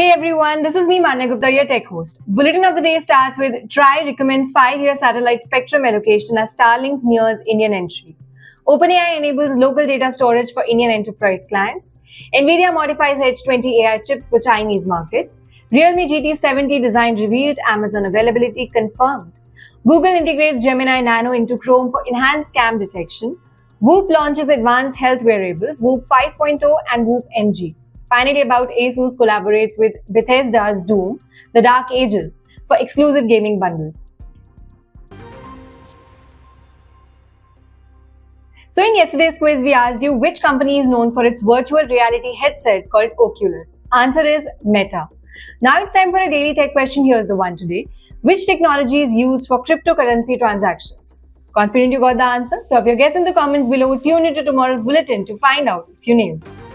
Hey everyone, this is me Manya Gupta, your tech host. Bulletin of the day starts with TRAI recommends 5-year satellite spectrum allocation as Starlink nears Indian entry. OpenAI enables local data storage for Indian enterprise clients. Nvidia modifies H20 AI chips for Chinese market. Realme GT70 design revealed, Amazon availability confirmed. Google integrates Gemini Nano into Chrome for enhanced scam detection. Whoop launches advanced health wearables, Whoop 5.0 and Whoop MG. Finally, about Asus collaborates with Bethesda's Doom, The Dark Ages, for exclusive gaming bundles. So in yesterday's quiz, we asked you which company is known for its virtual reality headset called Oculus. Answer is Meta. Now it's time for a daily tech question. Here's the one today. Which technology is used for cryptocurrency transactions? Confident you got the answer? Drop your guess in the comments below. Tune into tomorrow's bulletin to find out if you nailed it.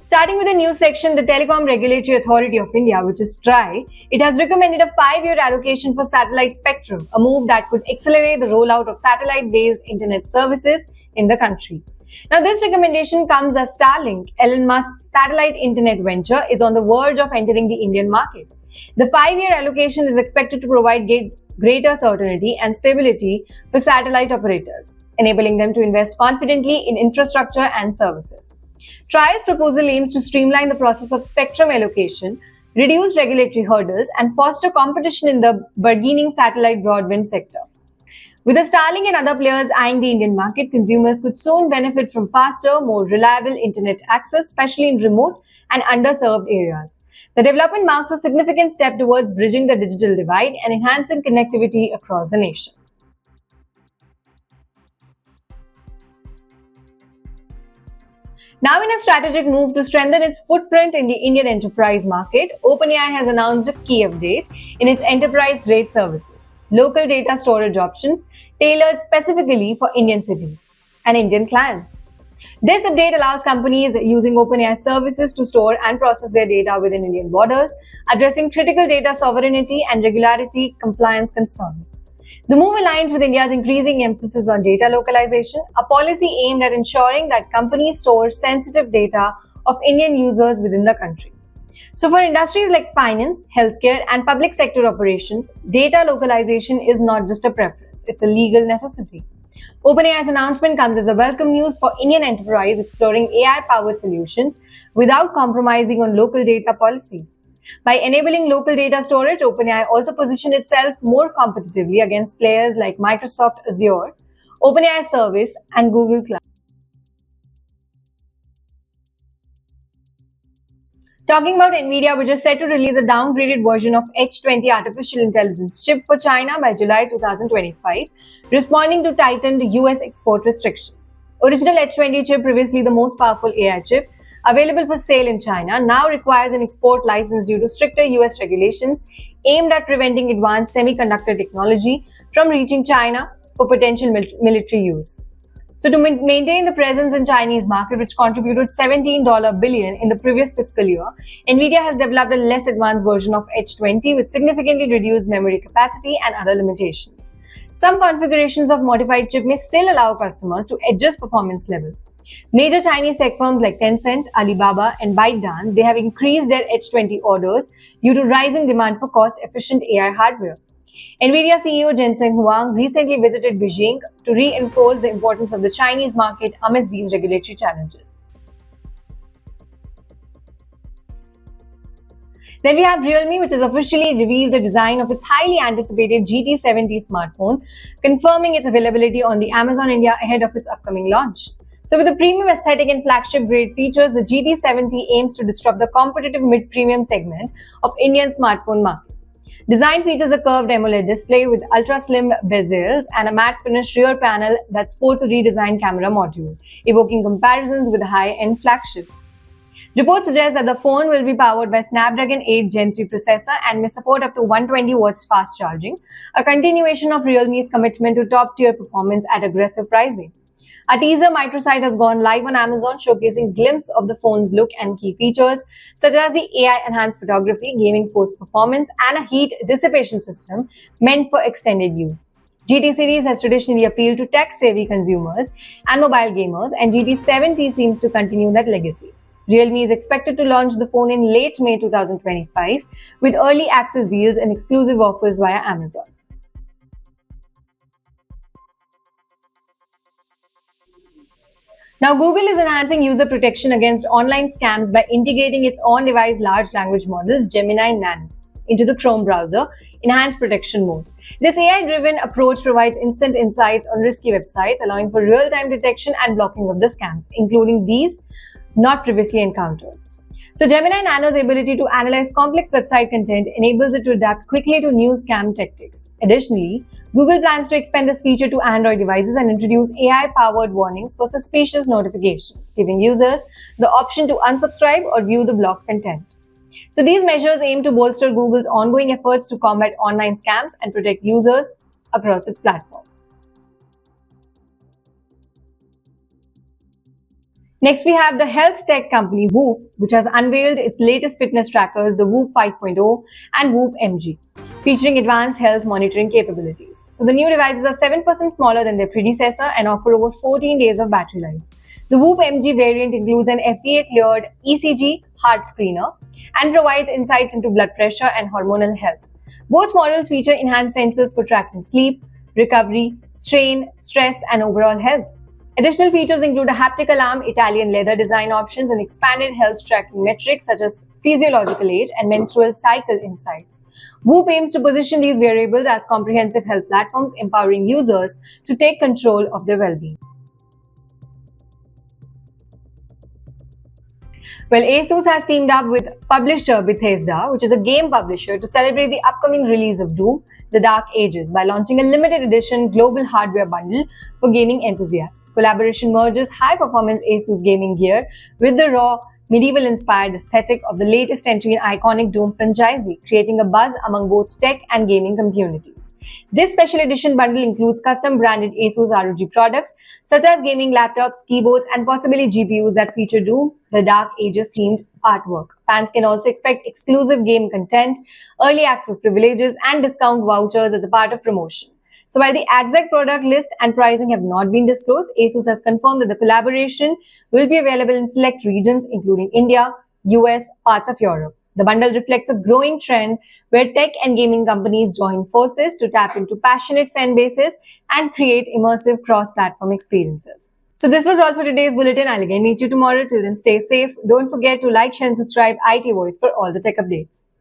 Starting with the news section, the Telecom Regulatory Authority of India, which is TRAI, it has recommended a 5-year allocation for satellite spectrum, a move that could accelerate the rollout of satellite-based internet services in the country. Now, this recommendation comes as Starlink, Elon Musk's satellite internet venture, is on the verge of entering the Indian market. The 5-year allocation is expected to provide greater certainty and stability for satellite operators, enabling them to invest confidently in infrastructure and services. TRAI's proposal aims to streamline the process of spectrum allocation, reduce regulatory hurdles, and foster competition in the burgeoning satellite broadband sector. With the Starlink and other players eyeing the Indian market, consumers could soon benefit from faster, more reliable internet access, especially in remote and underserved areas. The development marks a significant step towards bridging the digital divide and enhancing connectivity across the nation. Now, in a strategic move to strengthen its footprint in the Indian enterprise market, OpenAI has announced a key update in its enterprise-grade services, local data storage options tailored specifically for Indian cities and Indian clients. This update allows companies using OpenAI services to store and process their data within Indian borders, addressing critical data sovereignty and regularity compliance concerns. The move aligns with India's increasing emphasis on data localization, a policy aimed at ensuring that companies store sensitive data of Indian users within the country. So, for industries like finance, healthcare, and public sector operations, data localization is not just a preference, it's a legal necessity. OpenAI's announcement comes as a welcome news for Indian enterprise exploring AI-powered solutions without compromising on local data policies. By enabling local data storage, OpenAI also positioned itself more competitively against players like Microsoft Azure, OpenAI Service, and Google Cloud. Talking about Nvidia, which is set to release a downgraded version of H20 artificial intelligence chip for China by July 2025, responding to tightened US export restrictions. Original H20 chip, previously the most powerful AI chip, available for sale in China, now requires an export license due to stricter US regulations aimed at preventing advanced semiconductor technology from reaching China for potential military use. So, to maintain the presence in Chinese market, which contributed $17 billion in the previous fiscal year, Nvidia has developed a less advanced version of H20 with significantly reduced memory capacity and other limitations. Some configurations of modified chip may still allow customers to adjust performance level. Major Chinese tech firms like Tencent, Alibaba, and ByteDance, they have increased their H20 orders due to rising demand for cost-efficient AI hardware. Nvidia CEO Jensen Huang recently visited Beijing to reinforce the importance of the Chinese market amidst these regulatory challenges. Then we have Realme, which has officially revealed the design of its highly anticipated GT70 smartphone, confirming its availability on the Amazon India ahead of its upcoming launch. So with the premium aesthetic and flagship-grade features, the GT70 aims to disrupt the competitive mid-premium segment of Indian smartphone market. Design features a curved AMOLED display with ultra-slim bezels and a matte finish rear panel that sports a redesigned camera module, evoking comparisons with high-end flagships. Reports suggest that the phone will be powered by Snapdragon 8 Gen 3 processor and may support up to 120 watts fast charging, a continuation of Realme's commitment to top-tier performance at aggressive pricing. A teaser microsite has gone live on Amazon, showcasing glimpses of the phone's look and key features such as the AI-enhanced photography, gaming force performance, and a heat dissipation system meant for extended use. GT series has traditionally appealed to tech-savvy consumers and mobile gamers, and GT 7T seems to continue that legacy. Realme is expected to launch the phone in late May 2025 with early access deals and exclusive offers via Amazon. Now, Google is enhancing user protection against online scams by integrating its on-device large language models, Gemini Nano, into the Chrome browser enhanced protection mode. This AI-driven approach provides instant insights on risky websites, allowing for real-time detection and blocking of the scams, including these not previously encountered. So Gemini Nano's ability to analyze complex website content enables it to adapt quickly to new scam tactics. Additionally, Google plans to expand this feature to Android devices and introduce AI-powered warnings for suspicious notifications, giving users the option to unsubscribe or view the blocked content. So these measures aim to bolster Google's ongoing efforts to combat online scams and protect users across its platform. Next, we have the health tech company Whoop, which has unveiled its latest fitness trackers, the Whoop 5.0 and Whoop MG, featuring advanced health monitoring capabilities. So the new devices are 7% smaller than their predecessor and offer over 14 days of battery life. The Whoop MG variant includes an FDA-cleared ECG heart screener and provides insights into blood pressure and hormonal health. Both models feature enhanced sensors for tracking sleep, recovery, strain, stress, and overall health. Additional features include a haptic alarm, Italian leather design options, and expanded health tracking metrics such as physiological age and menstrual cycle insights. Whoop aims to position these variables as comprehensive health platforms, empowering users to take control of their well-being. Well, ASUS has teamed up with publisher Bethesda, which is a game publisher, to celebrate the upcoming release of Doom, The Dark Ages, by launching a limited edition global hardware bundle for gaming enthusiasts. Collaboration merges high-performance ASUS gaming gear with the raw, medieval-inspired aesthetic of the latest entry in iconic Doom franchise, creating a buzz among both tech and gaming communities. This special edition bundle includes custom-branded ASUS ROG products, such as gaming laptops, keyboards, and possibly GPUs that feature Doom, the Dark Ages themed artwork. Fans can also expect exclusive game content, early access privileges, and discount vouchers as a part of promotion. So while the exact product list and pricing have not been disclosed, ASUS has confirmed that the collaboration will be available in select regions including India, US, parts of Europe. The bundle reflects a growing trend where tech and gaming companies join forces to tap into passionate fan bases and create immersive cross-platform experiences. So this was all for today's bulletin. I'll again meet you tomorrow. Till then, stay safe. Don't forget to like, share, and subscribe IT Voice for all the tech updates.